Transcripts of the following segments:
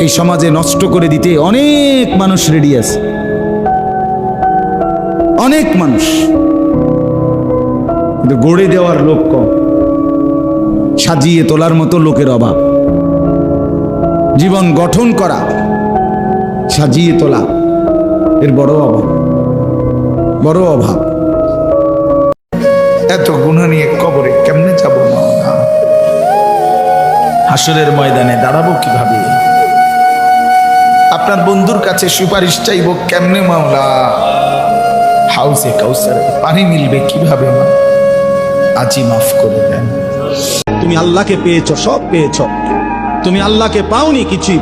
এই সমাজে নষ্ট করে দিতে অনেক মানুষ রেডি আছে, অনেক মানুষ, কিন্তু গড়ে দেওয়ার লোক কম, সাজিয়ে তোলার মতো লোকের অভাব। জীবন গঠন করা, সাজিয়ে তোলা, এর বড় অভাব, বড় অভাব। এত গুনাহ নিয়ে কবরে কেমনে যাব মাওলা? হাসরের ময়দানে দাঁড়াবো কিভাবে? আপনার বন্ধুর কাছে সুপারিশ চাইবো কেমনে মাওলা? হাউসে কাউসারে পানি মিলবে কিভাবে? মা আজই মাফ করে দেন। তুমি আল্লাহকে পেয়েছো, সব পেয়েছো, তুমি আল্লাহকে পাওনি কিছুই।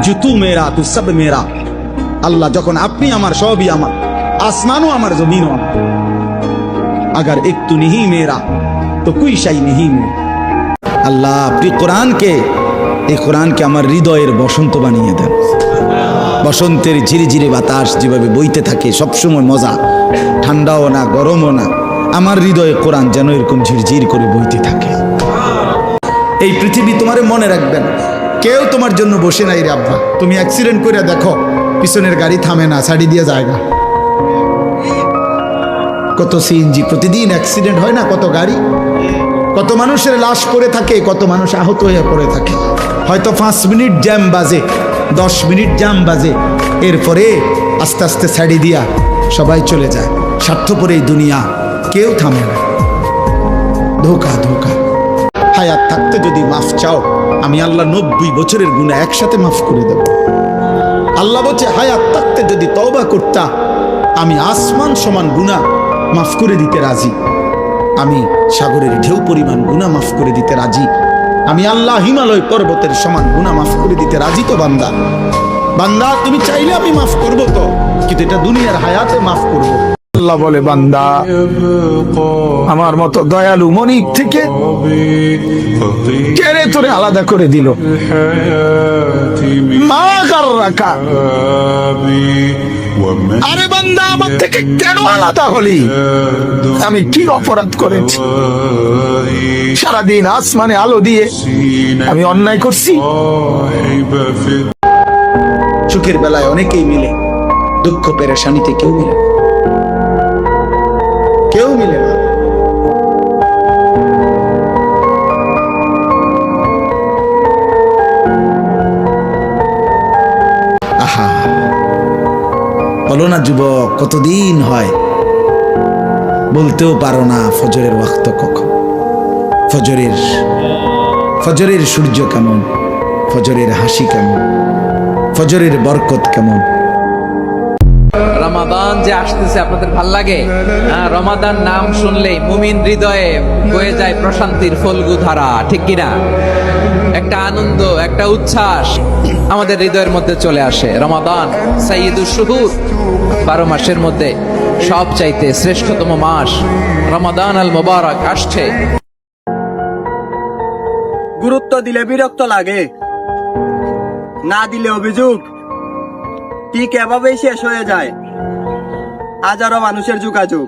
জুতু মেরা তু সব মেরা। আল্লাহ যখন আপনি আমার, সবই আমার, আসমানও আমার, জমিনও আমার। अगर एक तू नहीं मेरा तो कोई शाई नहीं मेरा। আল্লাহ আপনি কোরআনকে, এই কোরআনকে আমার হৃদয়ের বসন্ত বানিয়ে দেন। বসন্তের ঝিরিঝিরি বাতাস যেভাবে বইতে থাকে, সবসময় মজা, ঠান্ডাও না গরমও না, আমার হৃদয়ে কোরআন যেন এরকম ঝিরঝির করে বইতে থাকে। এই পৃথিবী তোমারে মনে রাখবেন, কেউ তোমার জন্য বসে নাই রে আব্বা। তুমি অ্যাক্সিডেন্ট করে দেখো, পিছনের গাড়ি থামে না, ছাড়ি দিয়ে জায়গা। কত সিএনজি প্রতিদিন অ্যাক্সিডেন্ট হয় না, কত গাড়ি, কত মানুষের লাশ পড়ে থাকে, কত মানুষ আহত হয়ে পড়ে থাকে। হয়তো 5 মিনিট জ্যাম বাজে, 10 মিনিট জ্যাম বাজে, এরপরে আস্তে আস্তে ছাড়ি দিয়া সবাই চলে যায়। স্বার্থপর এই দুনিয়া, কেউ থামে না। ধোকা ধোকা। হায়াত থাকতে যদি মাফ চাও, আমি আল্লাহ 90 বছরের গুনাহ একসাথে মাফ করে দেব। আল্লাহ বলছে হায়াত থাকতে যদি তওবা করতা, আমি আসমান সমান গুনাহ মাফ করে দিতে রাজি। আমি সাগরের ঢেউ পরিমাণ গুনাহ মাফ করে দিতে রাজি। আমি আল্লাহ হিমালয় পর্বতের সমান গুনাহ মাফ করে দিতে রাজি। তো বান্দা, বান্দা তুমি চাইলে আমি মাফ করব, তো কিন্তু এটা দুনিয়ার হায়াতে মাফ করব। আল্লাহ বলে বান্দা আমার মতো দয়ালু মনিক থেকে কেড়ে তোরে আলাদা করে দিল। মা কার রাখা, আরে বান্দা আমার থেকে কেন আলাদা হলি? আমি কি অপরাধ করেছি? সারাদিন আসমানে আলো দিয়ে আমি অন্যায় করছি? সুখের বেলায় অনেকেই মিলে, দুঃখ পেরেশানিতে কেউ মিলে, কেউ মিলে না। আহা, বলো না যুবক, কতদিন হয় বলতেও পারো না ফজরের ওয়াক্ত কখন, ফজরের সূর্য কেমন, ফজরের হাসি কেমন, ফজরের বরকত কেমন। রমাদান যে আসতেছে আপনাদের ভাল লাগে? রমাদান নাম শুনলেই মুমিন হৃদয়ে বয়ে যায় প্রশান্তির ফল্গু ধারা, ঠিক কিনা? একটা আনন্দ, একটা উচ্ছ্বাস আমাদের হৃদয়ের মধ্যে চলে আসে। রমাদান সাইয়্যিদুশ শুহুর, 12 মাসের মধ্যে সব চাইতে শ্রেষ্ঠতম মাস রমাদান আল মুবারক আসছে। গুরুত্ব দিলে বিরক্ত লাগে, না দিলে অভিযোগ। ঠিক এভাবেই শেষ হয়ে যায় হাজারো মানুষের যোগাযোগ।